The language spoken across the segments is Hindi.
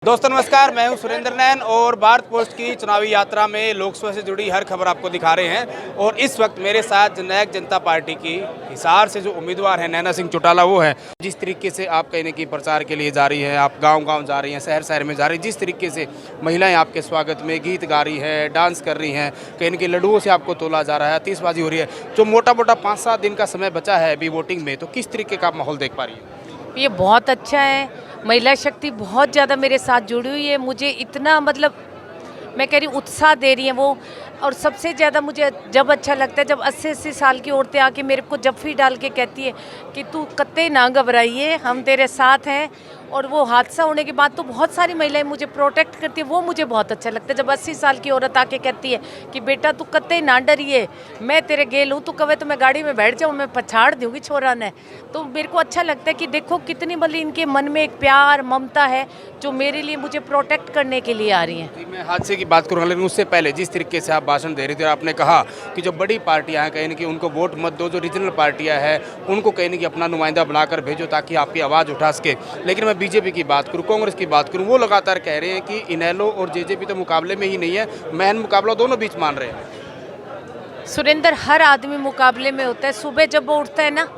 दोस्तों नमस्कार, मैं हूं सुरेंद्र नैन और भारत पोस्ट की चुनावी यात्रा में लोकसभा से जुड़ी हर खबर आपको दिखा रहे हैं। और इस वक्त मेरे साथ जननायक जनता पार्टी की हिसार से जो उम्मीदवार हैं नैना सिंह चौटाला वो है। जिस तरीके से आप कहीं न कहीं प्रचार के लिए जा रही हैं, आप गांव-गांव जा रही हैं, शहर-शहर में जा रही हैं, जिस तरीके से महिलाएं आपके स्वागत में गीत गा रही हैं, डांस कर रही हैं, कहीं न कहीं लड्डुओं से आपको तोला जा रहा है, आतिशबाजी हो रही है, जो मोटा-मोटा 5-7 दिन का समय बचा है अभी वोटिंग में, तो किस तरीके का आप माहौल देख पा रही हैं? ये बहुत अच्छा है। महिला शक्ति बहुत ज़्यादा मेरे साथ जुड़ी हुई है। मुझे इतना मैं कह रही हूँ उत्साह दे रही हैं वो। और सबसे ज़्यादा मुझे जब अच्छा लगता है जब 80-80 साल की औरतें आके मेरे को जफ्फी डाल के कहती है कि तू कत्ते ना घबराइए, हम तेरे साथ हैं। और वो हादसा होने के बाद तो बहुत सारी महिलाएं मुझे प्रोटेक्ट करती है, वो मुझे बहुत अच्छा लगता है। जब 80 साल की औरत आके कहती है कि बेटा तू कत्ते ना डरिए, मैं तेरे गेल हूँ, तू कहे तो मैं गाड़ी में बैठ जाऊँ, मैं पछाड़ दूँगी छोरा ने। तो मेरे को अच्छा लगता है कि देखो कितनी इनके मन में एक प्यार ममता है जो मेरे लिए मुझे प्रोटेक्ट करने के लिए आ रही हैं। मैं हादसे की बात करूँगा, लेकिन उससे पहले जिस तरीके से आप भाषण दे रहे थे, आपने कहा कि जो बड़ी पार्टियां हैं कहीं न कहीं उनको वोट मत दो, जो रीजनल पार्टियां हैं उनको कहीं न कहीं अपना नुमाइंदा बनाकर भेजो ताकि आपकी आवाज़ उठा सके। लेकिन मैं बीजेपी की बात करूँ, कांग्रेस की बात करूँ, वो लगातार कह रहे हैं कि इनेलो और जेजेपी तो मुकाबले में ही नहीं है, महन मुकाबला दोनों बीच मान रहे हैं। सुरेंद्र, हर आदमी मुकाबले में होता है। सुबह जब वो उठता है ना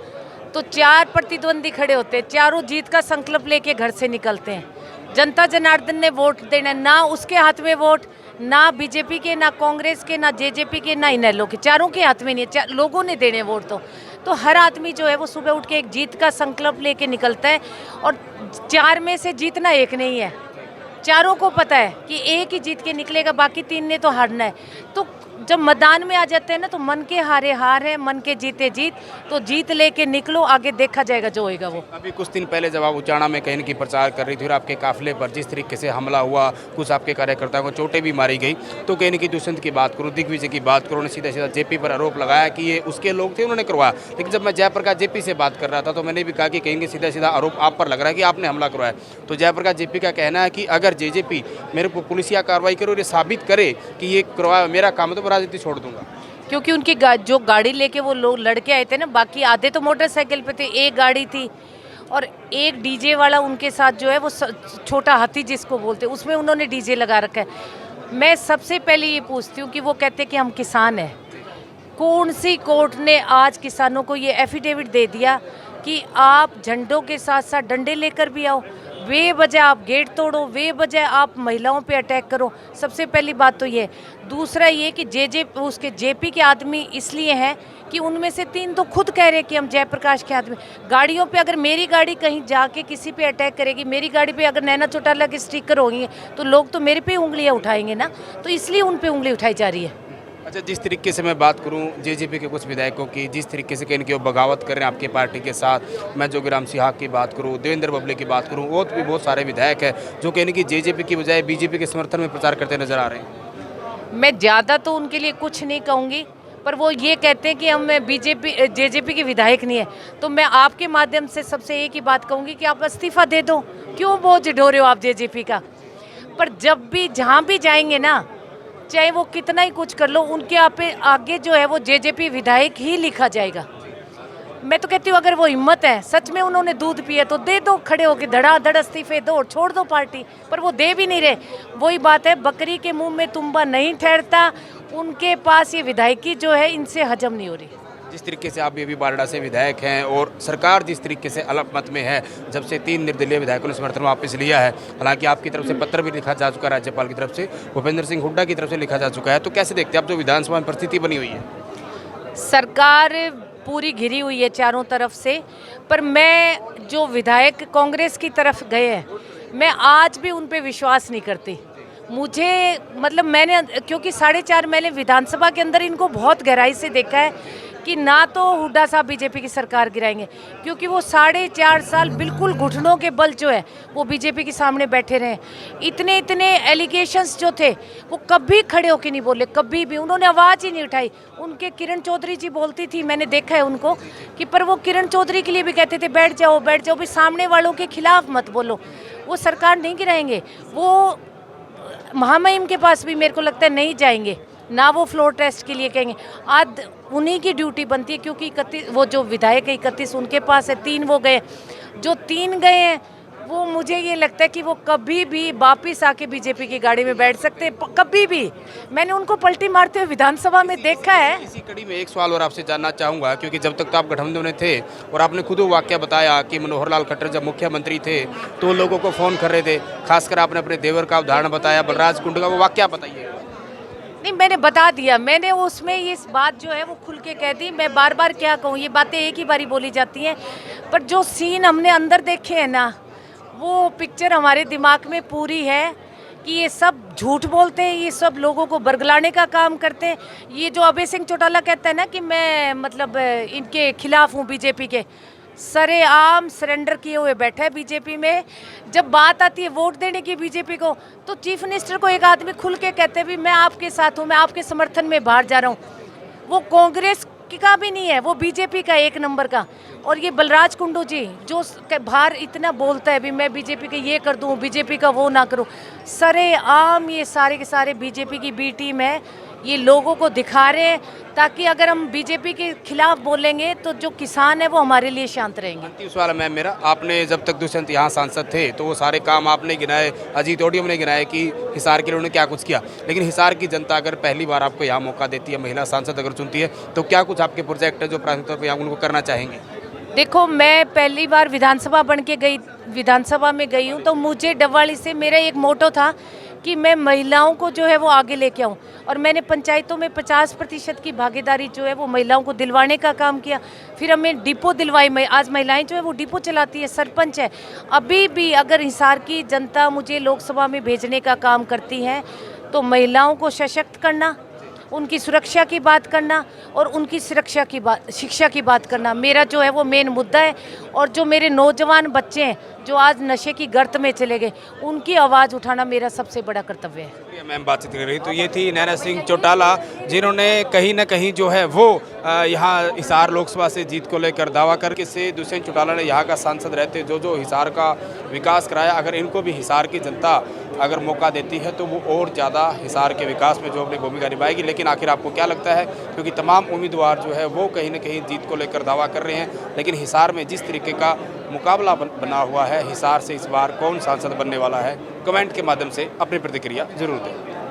तो 4 प्रतिद्वंदी खड़े होते हैं, चारों जीत का संकल्प लेके घर से निकलते हैं। जनता जनार्दन ने वोट देना, ना उसके हाथ में वोट, ना बीजेपी के, ना कांग्रेस के, ना जेजेपी के, ना इनेलो के, चारों के हाथ में नहीं है। लोगों ने देने वोट तो हर आदमी जो है वो सुबह उठ के एक जीत का संकल्प लेके निकलता है। और 4 में से जीतना एक नहीं है, चारों को पता है कि एक ही जीत के निकलेगा, बाकी 3 ने तो हारना है। तो जब मैदान में आ जाते हैं ना तो मन के हारे हार है, मन के जीते जीत। तो जीत लेके निकलो, आगे देखा जाएगा जो होएगा वो। अभी कुछ दिन पहले जब आप उचाना में कहीं की प्रचार कर रही थी और आपके काफिले पर जिस तरीके से हमला हुआ, कुछ आपके कार्यकर्ताओं को चोटें भी मारी गई, तो कहीं की दुष्यंत की बात करूँ, दिग्विजय की बात करूँ, सीधा सीधा जेपी पर आरोप लगाया कि ये उसके लोग थे, उन्होंने करवाया। लेकिन जब मैं जयप्रकाश जेपी से बात कर रहा था तो मैंने भी कहा कि कहीं सीधा सीधा आरोप आप पर लग रहा है कि आपने हमला करवाया। तो जयप्रकाश जेपी का कहना है कि अगर जेजेपी मेरे को पुलिसिया कार्रवाई करे और ये साबित करे कि ये करवाया मेरा काम है तो मैं राजनीति छोड़ दूंगा। क्योंकि उनकी जो गाड़ी लेके वो लोग लड़के आए थे ना, बाकी आधे तो मोटरसाइकिल पे थे, एक गाड़ी थी और एक डीजे वाला उनके साथ जो है वो छोटा हाथी जिसको बोलते हैं, उसमें उन्होंने डीजे लगा रखा है। मैं सबसे पहले ये पूछती हूँ कि वो कहते कि हम किसान हैं, कौन सी कोर्ट ने आज किसानों को ये एफिडेविट दे दिया कि आप झंडों के साथ साथ डंडे लेकर भी आओ, बेवजह आप गेट तोड़ो, बेवजह आप महिलाओं पे अटैक करो? सबसे पहली बात तो ये। दूसरा ये कि उसके जेपी के आदमी इसलिए हैं कि उनमें से 3 तो खुद कह रहे हैं कि हम जयप्रकाश के आदमी। गाड़ियों पे अगर मेरी गाड़ी कहीं जाके किसी पे अटैक करेगी, मेरी गाड़ी पे अगर नैना चौटाला के स्टिकर होंगे तो लोग तो मेरे पे उंगलियां उठाएंगे ना, तो इसलिए उन पे उंगली उठाई जा रही है। अच्छा, जिस तरीके से मैं बात करूं जेजेपी के कुछ विधायकों की, जिस तरीके से कहीं वो बगावत कर रहे हैं आपकी पार्टी के साथ, मैं जोगीराम सिंह की बात करूं, देवेंद्र बबली की बात करूं, और भी बहुत सारे विधायक हैं जो कहने की जेजेपी की बजाय बीजेपी के समर्थन में प्रचार करते नजर आ रहे हैं। मैं ज़्यादा तो उनके लिए कुछ नहीं कहूँगी, पर वो ये कहते हैं कि हम जेजेपी के विधायक नहीं है। तो मैं आपके माध्यम से सबसे एक ही बात कहूँगी कि आप इस्तीफा दे दो, क्यों बोझ ढो रहे हो आप जेजेपी का। पर जब भी जहाँ भी जाएंगे ना, चाहे वो कितना ही कुछ कर लो, उनके आगे जो है वो जेजेपी विधायक ही लिखा जाएगा। मैं तो कहती हूँ अगर वो हिम्मत है, सच में उन्होंने दूध पिया तो दे दो, खड़े होके धड़ाधड़ इस्तीफे दो और छोड़ दो पार्टी। पर वो दे भी नहीं रहे। वही बात है, बकरी के मुंह में तुम्बा नहीं ठहरता। उनके पास ये विधायकी जो है इनसे हजम नहीं हो रही। जिस तरीके से आप भी बारडा से विधायक हैं और सरकार जिस तरीके से अलग मत में है, जब से 3 निर्दलीय विधायकों ने समर्थन वापस लिया है, हालांकि आपकी तरफ से पत्र भी लिखा जा चुका है, राज्यपाल की तरफ से, भूपेंद्र सिंह हुड्डा की तरफ से लिखा जा चुका है, तो कैसे देखते हैं आप जो विधानसभा में परिस्थिति बनी हुई है? सरकार पूरी घिरी हुई है चारों तरफ से, पर मैं जो विधायक कांग्रेस की तरफ गए हैं, मैं आज भी उन पे विश्वास नहीं करती। मुझे मैंने क्योंकि 4.5 महीने विधानसभा के अंदर इनको बहुत गहराई से देखा है कि ना तो हुड्डा साहब बीजेपी की सरकार गिराएंगे, क्योंकि वो 4.5 साल बिल्कुल घुटनों के बल जो है वो बीजेपी के सामने बैठे रहे। इतने एलिगेशंस जो थे वो कभी खड़े होके नहीं बोले, कभी भी उन्होंने आवाज़ ही नहीं उठाई। उनके किरण चौधरी जी बोलती थी, मैंने देखा है उनको कि, पर वो किरण चौधरी के लिए भी कहते थे बैठ जाओ भी, सामने वालों के खिलाफ मत बोलो। वो सरकार नहीं गिराएंगे, वो महामहिम के पास भी मेरे को लगता है नहीं जाएंगे, ना वो फ्लोर टेस्ट के लिए कहेंगे। आज उन्हीं की ड्यूटी बनती है, क्योंकि 31 वो जो विधायक है 31 उनके पास है, 3 वो गए, जो 3 गए हैं वो मुझे ये लगता है कि वो कभी भी वापिस आके बीजेपी की गाड़ी में बैठ सकते हैं, कभी भी। मैंने उनको पलटी मारते हुए विधानसभा में देखा है। इसी कड़ी में एक सवाल और आपसे जानना चाहूँगा, क्योंकि जब तक तो आप गठबंधन में थे और आपने खुद वो वाक्य बताया कि मनोहर लाल खट्टर जब मुख्यमंत्री थे तो लोगों को फ़ोन कर रहे थे, खासकर आपने अपने देवर का उदाहरण बताया, बलराज कुंड का, वो वाक्य बताइए। नहीं, मैंने बता दिया, मैंने उसमें इस बात जो है वो खुल के कह दी। मैं बार बार क्या कहूँ, ये बातें एक ही बारी बोली जाती हैं, पर जो सीन हमने अंदर देखे हैं ना, वो पिक्चर हमारे दिमाग में पूरी है कि ये सब झूठ बोलते हैं, ये सब लोगों को बरगलाने का काम करते हैं। ये जो अभय सिंह चौटाला कहता है ना कि मैं मतलब इनके खिलाफ हूँ बीजेपी के, सरेआम सरेंडर किए हुए बैठा है बीजेपी में। जब बात आती है वोट देने की बीजेपी को, तो चीफ मिनिस्टर को एक आदमी खुल के कहते हैं भी मैं आपके साथ हूँ, मैं आपके समर्थन में बाहर जा रहा हूँ। वो कांग्रेस का भी नहीं है, वो बीजेपी का एक नंबर का। और ये बलराज कुंडू जी जो बाहर इतना बोलता है भी मैं बीजेपी का ये कर दूँ, बीजेपी का वो ना करूँ, सरेआम ये सारे के सारे बीजेपी की बी टीम है। ये लोगों को दिखा रहे हैं ताकि अगर हम बीजेपी के खिलाफ बोलेंगे तो जो किसान है वो हमारे लिए शांत रहेंगे। अंतिम सवाल मैम मेरा, आपने जब तक दुष्यंत यहाँ सांसद थे तो वो सारे काम आपने गिनाए, अजीत ओडियम ने गिनाए कि हिसार के लिए उन्होंने क्या कुछ किया, लेकिन हिसार की जनता अगर पहली बार आपको यहाँ मौका देती है, महिला सांसद अगर चुनती है, तो क्या कुछ आपके प्रोजेक्ट है जो प्राथमिक तौर पर यहाँ उनको करना चाहेंगे? देखो, मैं पहली बार विधानसभा बन के गई, विधानसभा में गई हूँ, तो मुझे डबवाली से मेरा एक मोटो था कि मैं महिलाओं को जो है वो आगे लेके आऊँ। और मैंने पंचायतों में 50% की भागीदारी जो है वो महिलाओं को दिलवाने का काम किया। फिर हमें डिपो दिलवाई, आज महिलाएं जो है वो डिपो चलाती है, सरपंच है। अभी भी अगर हिसार की जनता मुझे लोकसभा में भेजने का काम करती है तो महिलाओं को सशक्त करना, उनकी सुरक्षा की बात करना और उनकी सुरक्षा की बात, शिक्षा की बात करना मेरा जो है वो मेन मुद्दा है। और जो मेरे नौजवान बच्चे हैं जो आज नशे की गर्त में चले गए, उनकी आवाज़ उठाना मेरा सबसे बड़ा कर्तव्य है। मैम बातचीत कर रही, तो ये थी नैना सिंह चौटाला, जिन्होंने कहीं ना कहीं जो है वो यहाँ हिसार लोकसभा से जीत को लेकर दावा करके से दुष्यंत चौटाला ने यहाँ का सांसद रहते जो हिसार का विकास कराया। अगर इनको भी हिसार की जनता अगर मौका देती है तो वो और ज़्यादा हिसार के विकास में जो अपनी भूमिका निभाएगी। लेकिन आखिर आपको क्या लगता है, क्योंकि तमाम उम्मीदवार जो है वो कहीं ना कहीं जीत को लेकर दावा कर रहे हैं, लेकिन हिसार में जिस तरीके का मुकाबला बना हुआ है, हिसार से इस बार कौन सांसद बनने वाला है, कमेंट के माध्यम से अपनी प्रतिक्रिया जरूर दें।